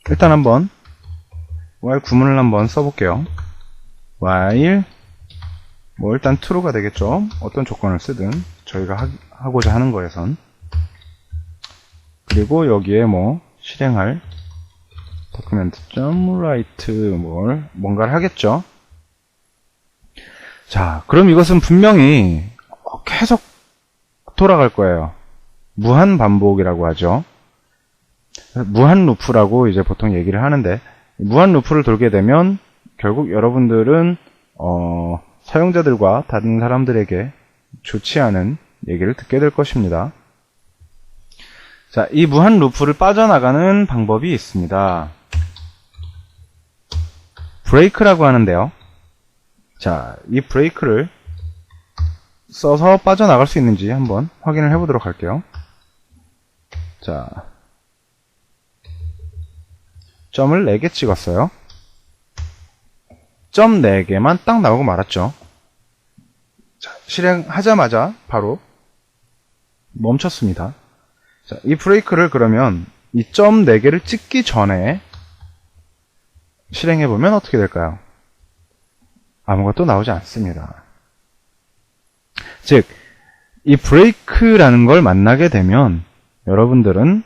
일단 한번 while 구문을 한번 써볼게요. while 뭐 일단 true가 되겠죠. 어떤 조건을 쓰든 저희가 하고자 하는 거에선. 그리고 여기에 뭐 실행할 document.write 뭔가를 하겠죠. 자, 그럼 이것은 분명히 계속 돌아갈 거예요. 무한 반복이라고 하죠. 무한 루프라고 이제 보통 얘기를 하는데, 무한 루프를 돌게 되면 결국 여러분들은 사용자들과 다른 사람들에게 좋지 않은 얘기를 듣게 될 것입니다. 자, 이 무한 루프를 빠져나가는 방법이 있습니다. 브레이크라고 하는데요. 자, 이 브레이크를 써서 빠져나갈 수 있는지 한번 확인을 해보도록 할게요. 자, 점을 4개 찍었어요. 점 4개만 딱 나오고 말았죠. 자, 실행하자마자 바로 멈췄습니다. 자, 이 브레이크를 그러면 이 점 4개를 찍기 전에 실행해보면 어떻게 될까요? 아무것도 나오지 않습니다. 즉, 이 브레이크라는 걸 만나게 되면 여러분들은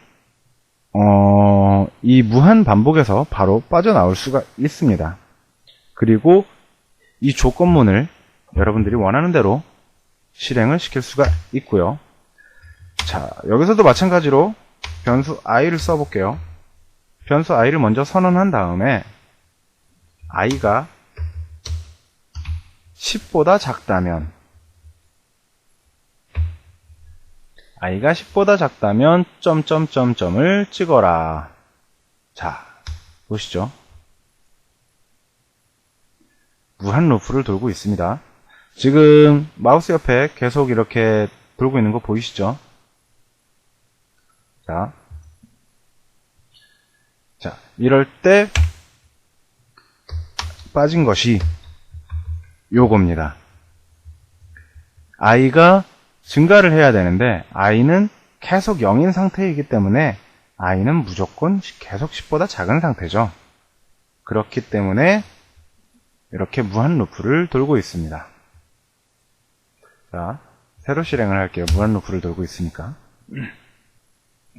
이 무한 반복에서 바로 빠져나올 수가 있습니다. 그리고 이 조건문을 여러분들이 원하는 대로 실행을 시킬 수가 있고요. 자, 여기서도 마찬가지로 변수 i를 써볼게요. 변수 i를 먼저 선언한 다음에 i가 10보다 작다면 i가 10보다 작다면 점점점점을 찍어라. 자, 보시죠. 무한 루프를 돌고 있습니다. 지금 마우스 옆에 계속 이렇게 돌고 있는 거 보이시죠? 자, 이럴 때 빠진 것이 요겁니다. i가 증가를 해야 되는데 i는 계속 0인 상태이기 때문에 i는 무조건 계속 10보다 작은 상태죠. 그렇기 때문에 이렇게 무한 루프를 돌고 있습니다. 자, 새로 실행을 할게요. 무한 루프를 돌고 있으니까.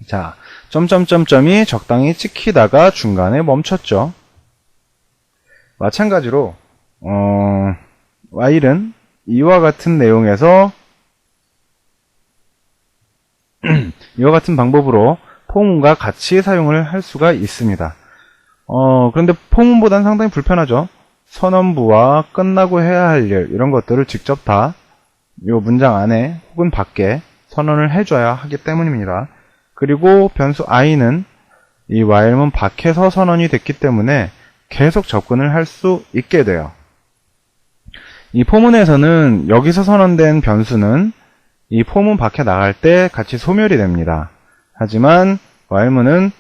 자, 점점점점이 적당히 찍히다가 중간에 멈췄죠. 마찬가지로 while은 이와 같은 내용에서 이와 같은 방법으로 포문과 같이 사용을 할 수가 있습니다. 그런데 포문보다는 상당히 불편하죠. 선언부와 끝나고 해야 할 일, 이런 것들을 직접 다 이 문장 안에 혹은 밖에 선언을 해줘야 하기 때문입니다. 그리고 변수 i는 이 while문 밖에서 선언이 됐기 때문에 계속 접근을 할 수 있게 돼요. 이 포문에서는 여기서 선언된 변수는 이 포문 밖에 나갈 때 같이 소멸이 됩니다. 하지만 while문은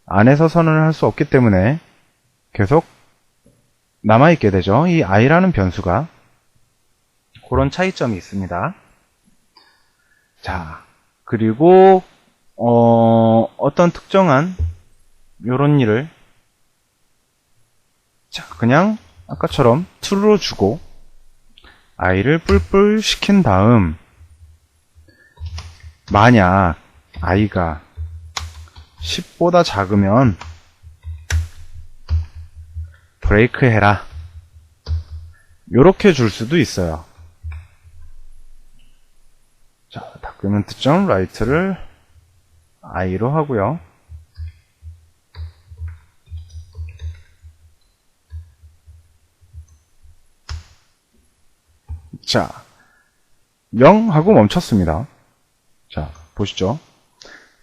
안에서 선언을 할 수 없기 때문에 계속 남아있게 되죠. 이 i라는 변수가. 그런 차이점이 있습니다. 자, 그리고 어떤 특정한 요런 일을 자, 그냥 아까처럼 true로 주고 i를 뿔뿔 시킨 다음 만약 i가 10보다 작으면 브레이크 해라. 요렇게 줄 수도 있어요. 자, document.write를 i로 하고요. 자, 0 하고 멈췄습니다. 자, 보시죠.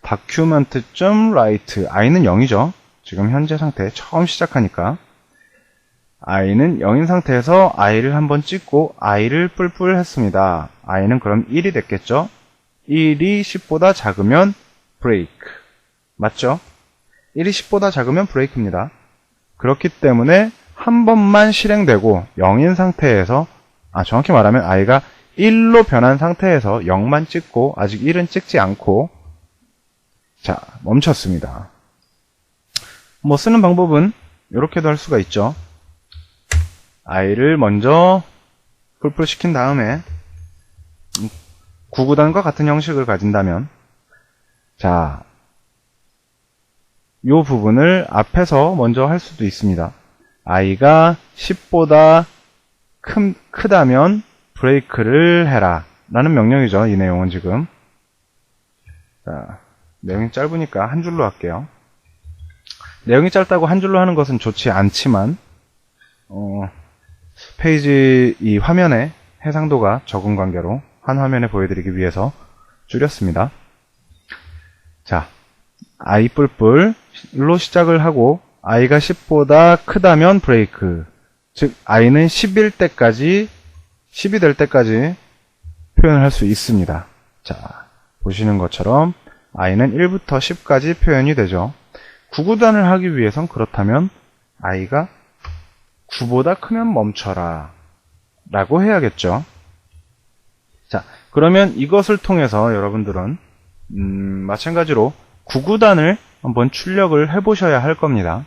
document.write i는 0이죠. 지금 현재 상태 처음 시작하니까 i는 0인 상태에서 i를 한번 찍고 i를 뿔뿔 했습니다. i는 그럼 1이 됐겠죠. 1이 10보다 작으면 break. 맞죠? 1이 10보다 작으면 break입니다. 그렇기 때문에 한 번만 실행되고 0인 상태에서 정확히 말하면 i가 1로 변한 상태에서 0만 찍고 아직 1은 찍지 않고 자, 멈췄습니다. 뭐 쓰는 방법은 이렇게도 할 수가 있죠. i를 먼저 풀풀 시킨 다음에 구구단과 같은 형식을 가진다면, 자, 요 부분을 앞에서 먼저 할 수도 있습니다. i가 10보다 크다면 브레이크를 해라 라는 명령이죠. 이 내용은 지금. 자, 내용이 짧으니까 한 줄로 할게요. 내용이 짧다고 한 줄로 하는 것은 좋지 않지만 페이지 이 화면의 해상도가 적은 관계로 한 화면에 보여드리기 위해서 줄였습니다. 자, i 뿔뿔로 시작을 하고 i가 10보다 크다면 브레이크, 즉 i는 10일 때까지 10이 될 때까지 표현을 할 수 있습니다. 자, 보시는 것처럼 i는 1부터 10까지 표현이 되죠. 9구단을 하기 위해선 그렇다면 i가 9보다 크면 멈춰라 라고 해야겠죠. 자, 그러면 이것을 통해서 여러분들은 마찬가지로 9구단을 한번 출력을 해보셔야 할 겁니다.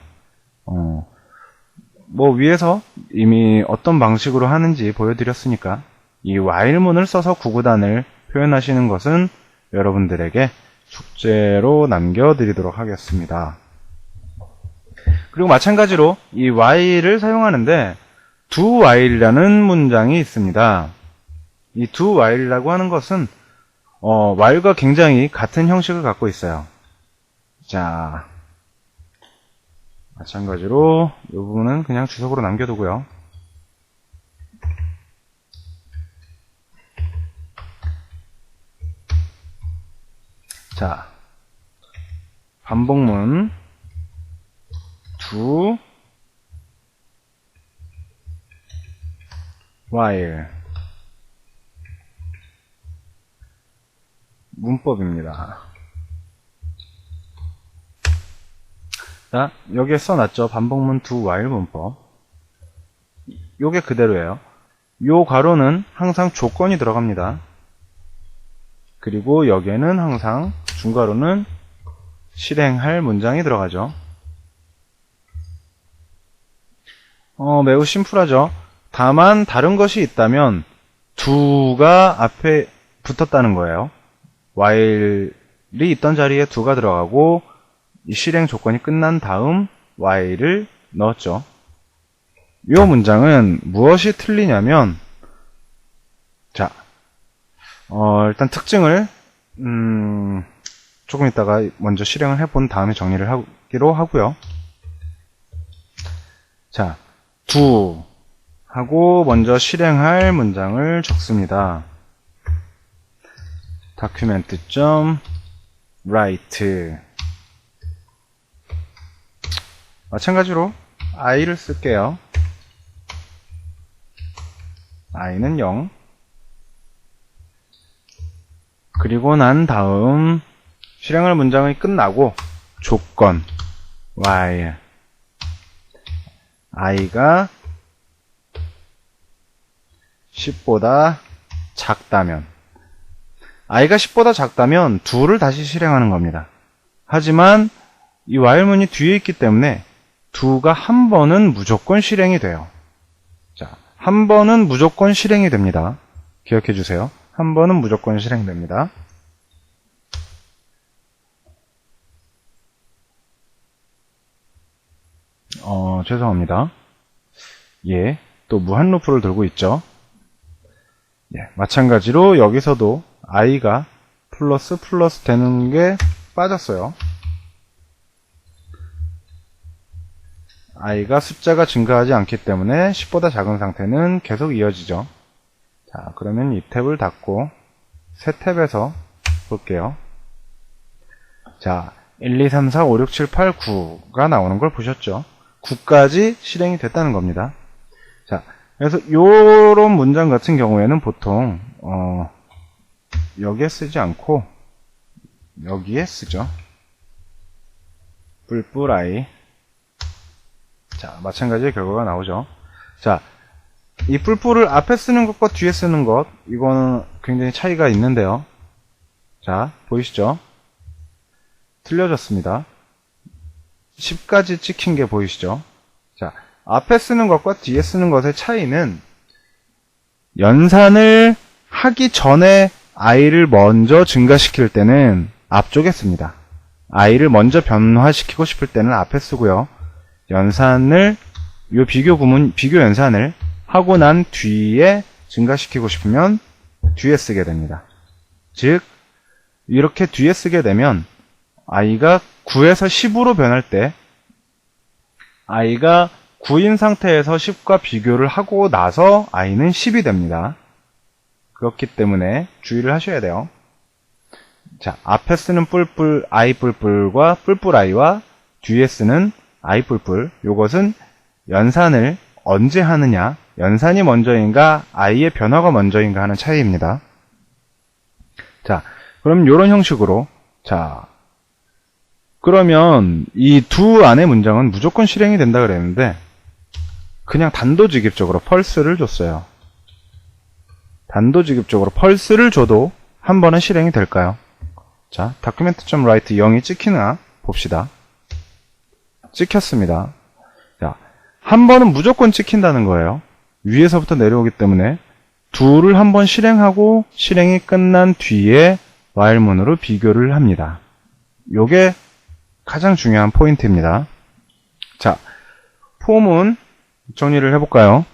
뭐 위에서 이미 어떤 방식으로 하는지 보여드렸으니까 이 while문을 써서 9구단을 표현하시는 것은 여러분들에게 숙제로 남겨드리도록 하겠습니다. 그리고 마찬가지로 이 while을 사용하는데 do while이라는 문장이 있습니다. 이 do while이라고 하는 것은 while과 굉장히 같은 형식을 갖고 있어요. 자, 마찬가지로 이 부분은 그냥 주석으로 남겨두고요. 자, 반복문 do while 문법입니다. 자, 여기에 써놨죠. 반복문 do while 문법. 요게 그대로예요. 요 괄호는 항상 조건이 들어갑니다. 그리고 여기에는 항상 중괄호는 실행할 문장이 들어가죠. 매우 심플하죠. 다만 다른 것이 있다면 do가 앞에 붙었다는 거예요. while이 있던 자리에 do가 들어가고 이 실행 조건이 끝난 다음 while을 넣었죠. 이 문장은 무엇이 틀리냐면, 자, 일단 특징을 조금 있다가 먼저 실행을 해본 다음에 정리를 하기로 하고요. 자, do 하고 먼저 실행할 문장을 적습니다. document.write 마찬가지로 i를 쓸게요. i는 0. 그리고 난 다음 실행할 문장이 끝나고 조건 while i가 10보다 작다면, i가 10보다 작다면 do를 다시 실행하는 겁니다. 하지만 이 while문이 뒤에 있기 때문에 do가 한 번은 무조건 실행이 돼요. 자, 한 번은 무조건 실행이 됩니다. 기억해 주세요. 한 번은 무조건 실행됩니다. 죄송합니다. 예, 또 무한 루프를 들고 있죠. 예, 마찬가지로 여기서도 i가 플러스 되는 게 빠졌어요. i가 숫자가 증가하지 않기 때문에 10보다 작은 상태는 계속 이어지죠. 자, 그러면 이 탭을 닫고 새 탭에서 볼게요. 자, 1, 2, 3, 4, 5, 6, 7, 8, 9가 나오는 걸 보셨죠? 9까지 실행이 됐다는 겁니다. 자, 그래서 요런 문장 같은 경우에는 보통 여기에 쓰지 않고 여기에 쓰죠. 뿔뿔 i. 자, 마찬가지의 결과가 나오죠. 자, 이 뿔뿔을 앞에 쓰는 것과 뒤에 쓰는 것, 이거는 굉장히 차이가 있는데요. 자, 보이시죠? 틀려졌습니다. 10까지 찍힌 게 보이시죠? 자, 앞에 쓰는 것과 뒤에 쓰는 것의 차이는 연산을 하기 전에 i를 먼저 증가시킬 때는 앞쪽에 씁니다. i를 먼저 변화시키고 싶을 때는 앞에 쓰고요. 연산을, 요 비교 연산을 하고 난 뒤에 증가시키고 싶으면 뒤에 쓰게 됩니다. 즉, 이렇게 뒤에 쓰게 되면 i가 9에서 10으로 변할 때 i가 9인 상태에서 10과 비교를 하고 나서 i는 10이 됩니다. 그렇기 때문에 주의를 하셔야 돼요. 자, 앞에 쓰는 뿔뿔 i 뿔뿔과 뿔뿔 i와 뒤에 쓰는 i 뿔뿔, 요것은 연산을 언제 하느냐, 연산이 먼저인가 i의 변화가 먼저인가 하는 차이입니다. 자, 그럼 이런 형식으로, 자, 그러면 이 두 안의 문장은 무조건 실행이 된다 그랬는데 그냥 단도직입적으로 펄스를 줬어요. 단도직입적으로 펄스를 줘도 한 번은 실행이 될까요? 자, document.write 0이 찍히나 봅시다. 찍혔습니다. 자, 한 번은 무조건 찍힌다는 거예요. 위에서부터 내려오기 때문에 둘을 한 번 실행하고 실행이 끝난 뒤에 while문으로 비교를 합니다. 요게 가장 중요한 포인트입니다. 자, 폼은 정리를 해볼까요?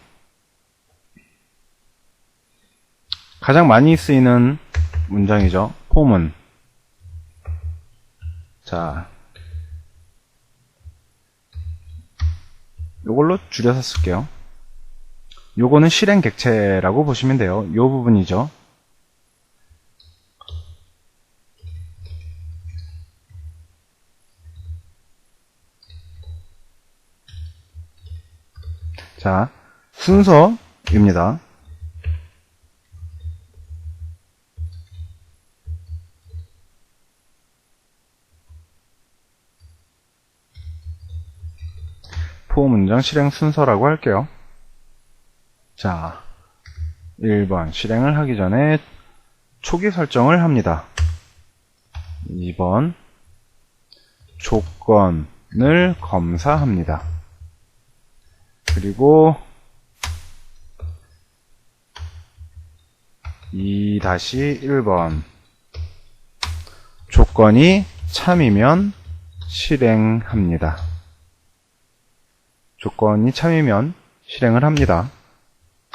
가장 많이 쓰이는 문장이죠. 폼은. 자, 요걸로 줄여서 쓸게요. 요거는 실행 객체라고 보시면 돼요. 요 부분이죠. 자, 순서입니다. 포 문장 실행 순서라고 할게요. 자, 1번 실행을 하기 전에 초기 설정을 합니다. 2번 조건을 검사합니다. 그리고 2-1번 조건이 참이면 실행합니다. 조건이 참이면 실행을 합니다.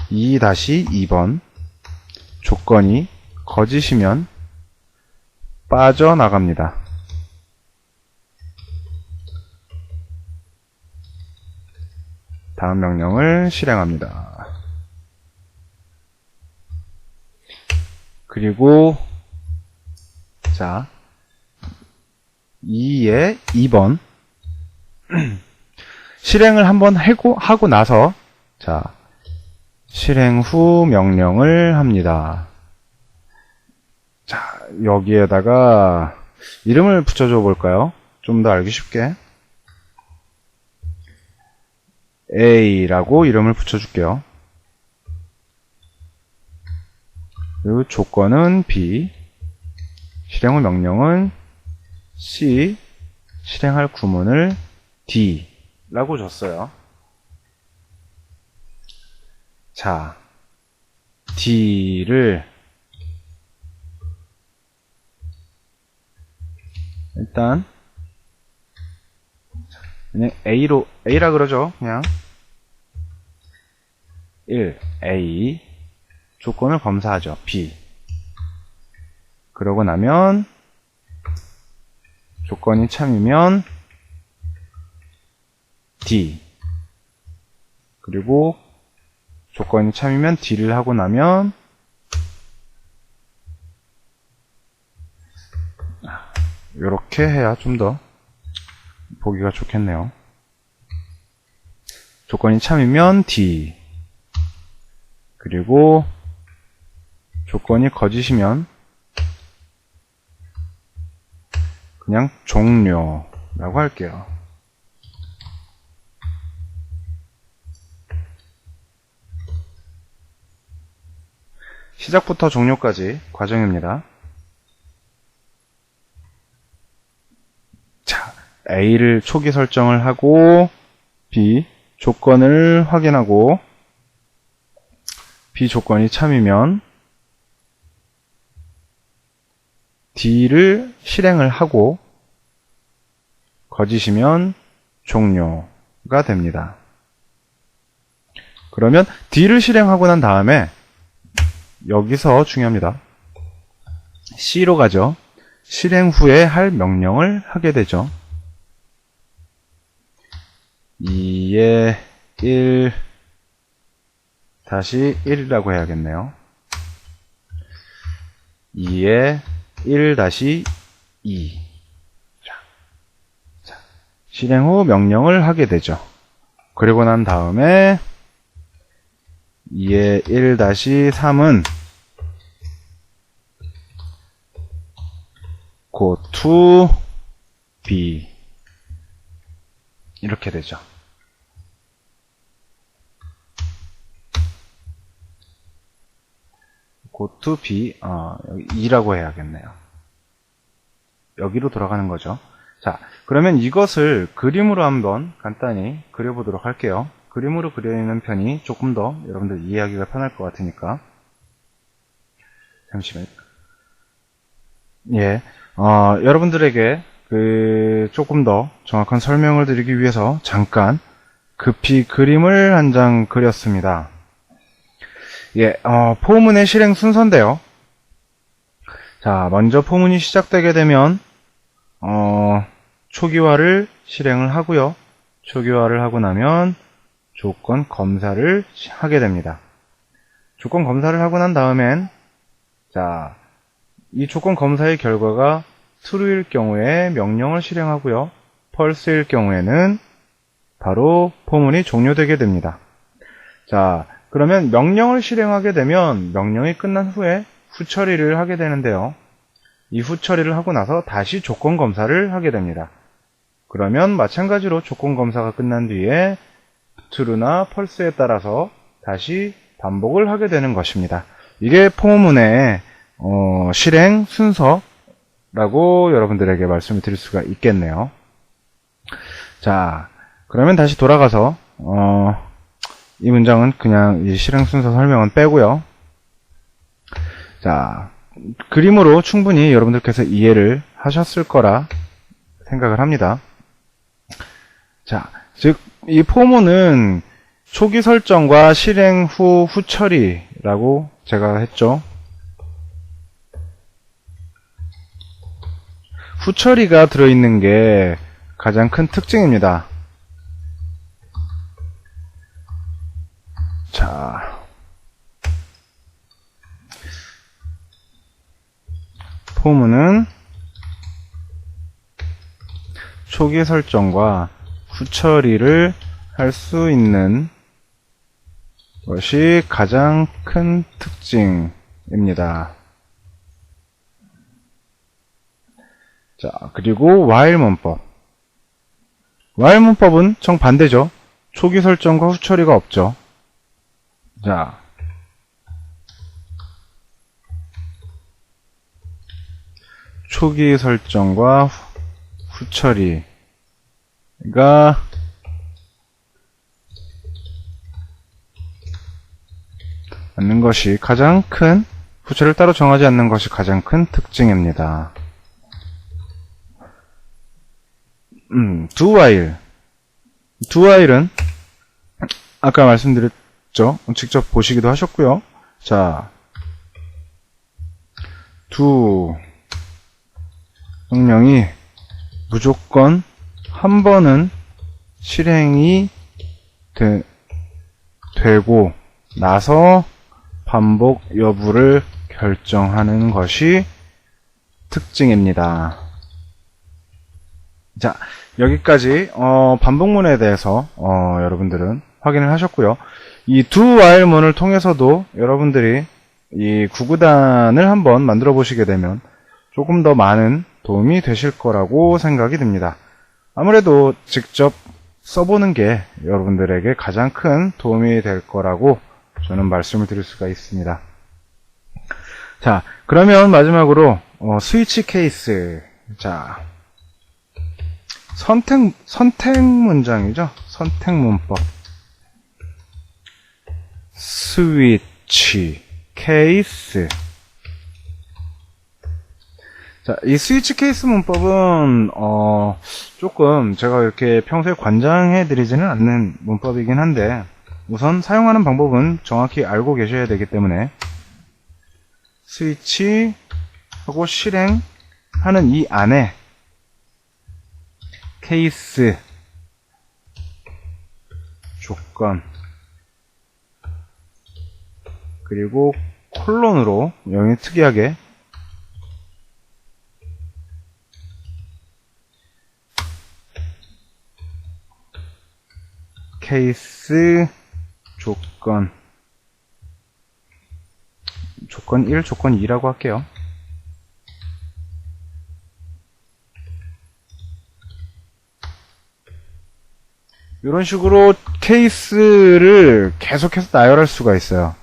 2-2번 조건이 거짓이면 빠져나갑니다. 다음 명령을 실행합니다. 그리고 자, 2의 2번 실행을 한번 하고 나서 자, 실행 후 명령을 합니다. 자, 여기에다가 이름을 붙여줘 볼까요? 좀 더 알기 쉽게 A라고 이름을 붙여줄게요. 그리고 조건은 B, 실행 후 명령은 C, 실행할 구문을 D라고 줬어요. 자, D를 일단 그냥 A라 그러죠. 그냥 1, A 조건을 검사하죠. B 그러고 나면 조건이 참이면 D 그리고 조건이 참이면 D를 하고 나면 이렇게 해야 좀 더 보기가 좋겠네요. 조건이 참이면 D 그리고 조건이 거짓이면 그냥 종료라고 할게요. 시작부터 종료까지 과정입니다. 자, A를 초기 설정을 하고 B 조건을 확인하고 B 조건이 참이면 D를 실행을 하고 거짓이면 종료가 됩니다. 그러면 D를 실행하고 난 다음에 여기서 중요합니다. C로 가죠. 실행 후에 할 명령을 하게 되죠. 2에 1 다시 1이라고 해야겠네요. 2에 1 다시 2 자, 실행 후 명령을 하게 되죠. 그리고 난 다음에 2에 1 다시 3은 go to B 이렇게 되죠. go to B, 여기 2라고 해야겠네요. 여기로 돌아가는 거죠. 자, 그러면 이것을 그림으로 한번 간단히 그려보도록 할게요. 그림으로 그리는 편이 조금 더 여러분들 이해하기가 편할 것 같으니까. 잠시만요. 예, 여러분들에게 조금 더 정확한 설명을 드리기 위해서 잠깐 급히 그림을 한 장 그렸습니다. 예, 포문의 실행 순서인데요. 자, 먼저 포문이 시작되게 되면 초기화를 실행을 하고요. 초기화를 하고 나면 조건 검사를 하게 됩니다. 조건 검사를 하고 난 다음엔 자, 이 조건 검사의 결과가 true일 경우에 명령을 실행하고요. false일 경우에는 바로 포문이 종료되게 됩니다. 자, 그러면 명령을 실행하게 되면 명령이 끝난 후에 후처리를 하게 되는데요. 이 후처리를 하고 나서 다시 조건 검사를 하게 됩니다. 그러면 마찬가지로 조건 검사가 끝난 뒤에 true나 false에 따라서 다시 반복을 하게 되는 것입니다. 이게 포문의 실행 순서라고 여러분들에게 말씀을 드릴 수가 있겠네요. 자, 그러면 다시 돌아가서 이 문장은 그냥 이 실행 순서 설명은 빼고요. 자, 그림으로 충분히 여러분들께서 이해를 하셨을 거라 생각을 합니다. 자, 즉 이 포문은 초기 설정과 실행 후 후처리라고 제가 했죠. 후처리가 들어있는 게 가장 큰 특징입니다. 자, 포문은 초기 설정과 후처리를 할 수 있는 것이 가장 큰 특징입니다. 자, 그리고 while 문법. while 문법은 정반대죠. 초기 설정과 후처리가 없죠. 자, 초기 설정과 후처리가 않는 것이 가장 큰, 후처리를 따로 정하지 않는 것이 가장 큰 특징입니다. do while. do while은 아까 말씀드렸죠. 직접 보시기도 하셨고요. 자, do 명령이 무조건 한 번은 실행이 되고 나서 반복 여부를 결정하는 것이 특징입니다. 자, 여기까지 반복문에 대해서 여러분들은 확인을 하셨고요. 이 do while 문을 통해서도 여러분들이 이 구구단을 한번 만들어 보시게 되면 조금 더 많은 도움이 되실 거라고 생각이 듭니다. 아무래도 직접 써보는 게 여러분들에게 가장 큰 도움이 될 거라고 저는 말씀을 드릴 수가 있습니다. 자, 그러면 마지막으로 스위치 케이스. 자, 선택 문장이죠. 선택 문법. 스위치, 케이스. 자, 이 스위치 케이스 문법은, 조금 제가 이렇게 평소에 관장해 드리지는 않는 문법이긴 한데, 우선 사용하는 방법은 정확히 알고 계셔야 되기 때문에, 스위치하고 실행하는 이 안에, 케이스, 조건, 그리고 콜론으로, 여기 특이하게, 케이스, 조건 1, 조건 2라고 할게요. 이런 식으로 케이스를 계속해서 나열할 수가 있어요.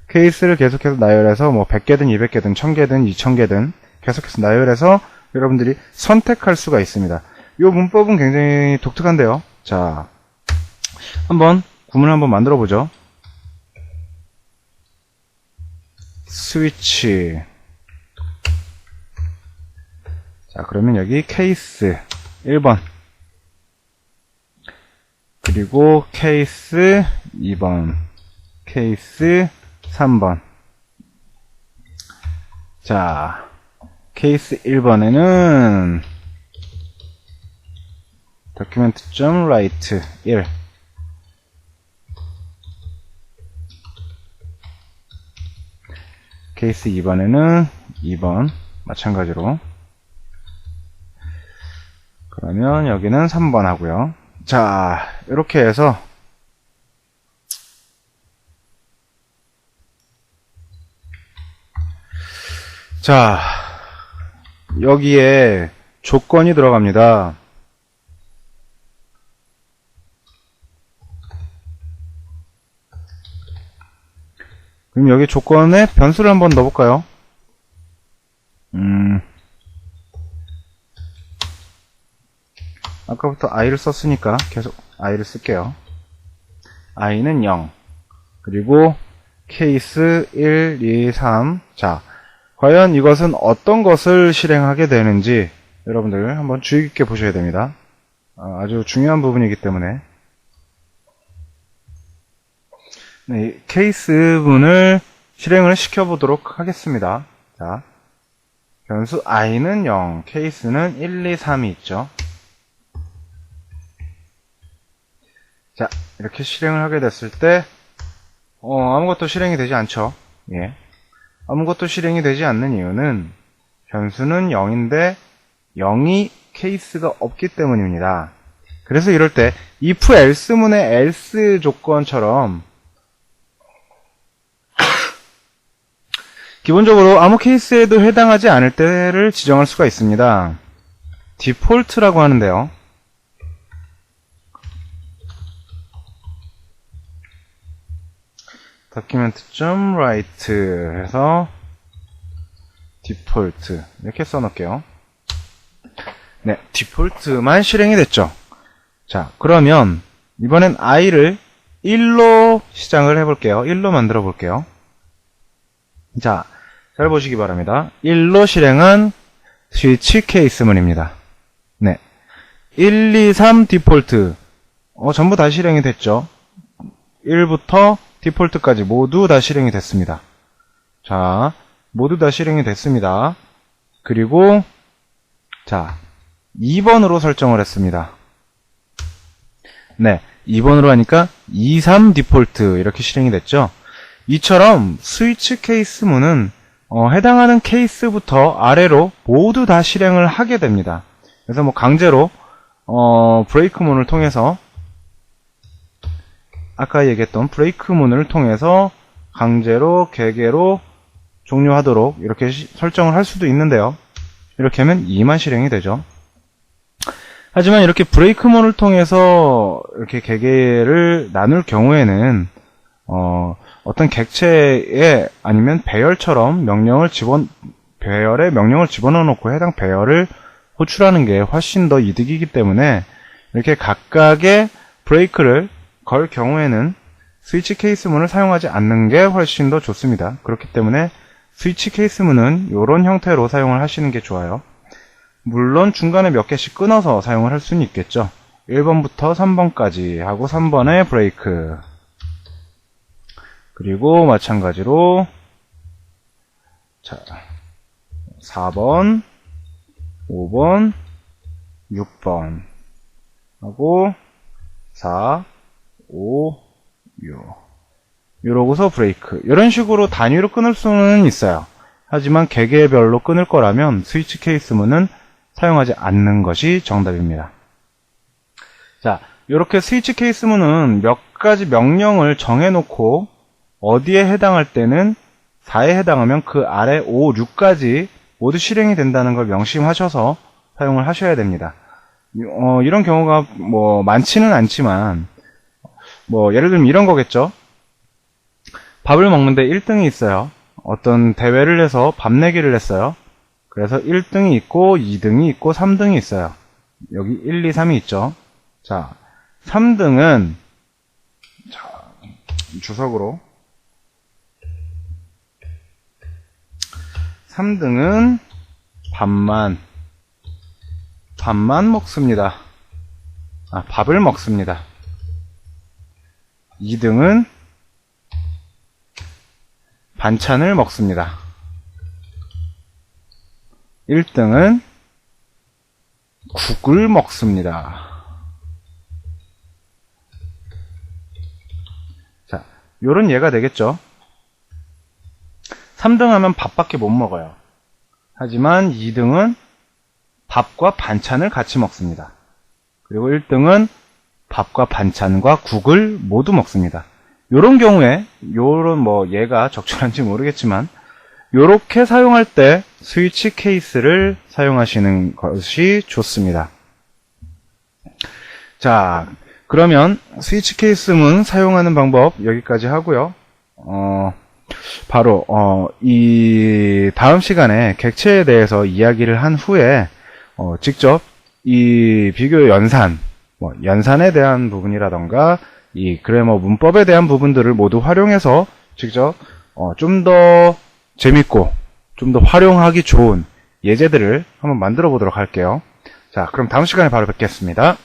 케이스를 계속해서 나열해서 뭐 100개든 200개든 1000개든 2000개든 계속해서 나열해서 여러분들이 선택할 수가 있습니다. 이 문법은 굉장히 독특한데요. 자, 한번 구문을 한번 만들어 보죠. 스위치. 자, 그러면 여기 케이스 1번, 그리고 케이스 2번, 케이스 3번. 자, 케이스 1번에는 document.write 1, 케이스 2번에는 2번 마찬가지로, 그러면 여기는 3번 하고요. 자, 이렇게 해서 자, 여기에 조건이 들어갑니다. 그럼 여기 조건에 변수를 한번 넣어볼까요? 아까부터 i를 썼으니까 계속 i를 쓸게요. i는 0. 그리고 케이스 1, 2, 3. 자, 과연 이것은 어떤 것을 실행하게 되는지 여러분들 한번 주의 깊게 보셔야 됩니다. 아주 중요한 부분이기 때문에. 네, 이 케이스문을 실행을 시켜보도록 하겠습니다. 자, 변수 i는 0, 케이스는 1, 2, 3이 있죠. 자, 이렇게 실행을 하게 됐을 때 아무것도 실행이 되지 않죠. 예. 아무것도 실행이 되지 않는 이유는 변수는 0인데 0이 케이스가 없기 때문입니다. 그래서 이럴 때 if else문의 else 조건처럼 기본적으로 아무 케이스에도 해당하지 않을 때를 지정할 수가 있습니다. 디폴트라고 하는데요. document.write 해서 디폴트 이렇게 써놓을게요. 네, 디폴트만 실행이 됐죠. 자, 그러면 이번엔 i를 1로 시작을 해볼게요. 1로 만들어 볼게요. 자, 잘 보시기 바랍니다. 1로 실행한 스위치 케이스문입니다. 네, 1, 2, 3 디폴트 전부 다 실행이 됐죠. 1부터 디폴트까지 모두 다 실행이 됐습니다. 자, 모두 다 실행이 됐습니다. 그리고 자, 2번으로 설정을 했습니다. 네, 2번으로 하니까 2, 3 디폴트 이렇게 실행이 됐죠. 이처럼 스위치 케이스문은 해당하는 케이스부터 아래로 모두 다 실행을 하게 됩니다. 그래서 뭐 강제로 브레이크문을 통해서 아까 얘기했던 브레이크문을 통해서 강제로 개개로 종료하도록 이렇게 설정을 할 수도 있는데요. 이렇게 하면 2만 실행이 되죠. 하지만 이렇게 브레이크문을 통해서 이렇게 개개를 나눌 경우에는 어떤 객체에 아니면 배열처럼 배열에 명령을 집어넣어 놓고 해당 배열을 호출하는 게 훨씬 더 이득이기 때문에 이렇게 각각의 브레이크를 걸 경우에는 스위치 케이스문을 사용하지 않는 게 훨씬 더 좋습니다. 그렇기 때문에 스위치 케이스문은 이런 형태로 사용을 하시는 게 좋아요. 물론 중간에 몇 개씩 끊어서 사용을 할 수는 있겠죠. 1번부터 3번까지 하고 3번에 브레이크, 그리고 마찬가지로 자 4번, 5번, 6번 하고 4, 5, 6 이러고서 브레이크, 이런 식으로 단위로 끊을 수는 있어요. 하지만 개개별로 끊을 거라면 스위치 케이스문은 사용하지 않는 것이 정답입니다. 자, 이렇게 스위치 케이스문은 몇 가지 명령을 정해놓고 어디에 해당할 때는 4에 해당하면 그 아래 5, 6까지 모두 실행이 된다는 걸 명심하셔서 사용을 하셔야 됩니다. 이런 경우가 뭐 많지는 않지만 뭐 예를 들면 이런 거겠죠. 밥을 먹는데 1등이 있어요. 어떤 대회를 해서 밥 내기를 했어요. 그래서 1등이 있고 2등이 있고 3등이 있어요. 여기 1, 2, 3이 있죠. 자, 3등은 자, 주석으로 3등은 밥만 먹습니다. 밥을 먹습니다. 2등은 반찬을 먹습니다. 1등은 국을 먹습니다. 자, 요런 예가 되겠죠. 3등 하면 밥밖에 못 먹어요. 하지만 2등은 밥과 반찬을 같이 먹습니다. 그리고 1등은 밥과 반찬과 국을 모두 먹습니다. 요런 경우에, 요런 뭐 예가 적절한지 모르겠지만 요렇게 사용할 때 스위치 케이스를 사용하시는 것이 좋습니다. 자, 그러면 스위치 케이스문 사용하는 방법 여기까지 하고요. 바로 이 다음 시간에 객체에 대해서 이야기를 한 후에 직접 이 비교 연산, 연산에 대한 부분이라던가 이 그래머 문법에 대한 부분들을 모두 활용해서 직접 좀 더 재밌고 좀 더 활용하기 좋은 예제들을 한번 만들어 보도록 할게요. 자, 그럼 다음 시간에 바로 뵙겠습니다.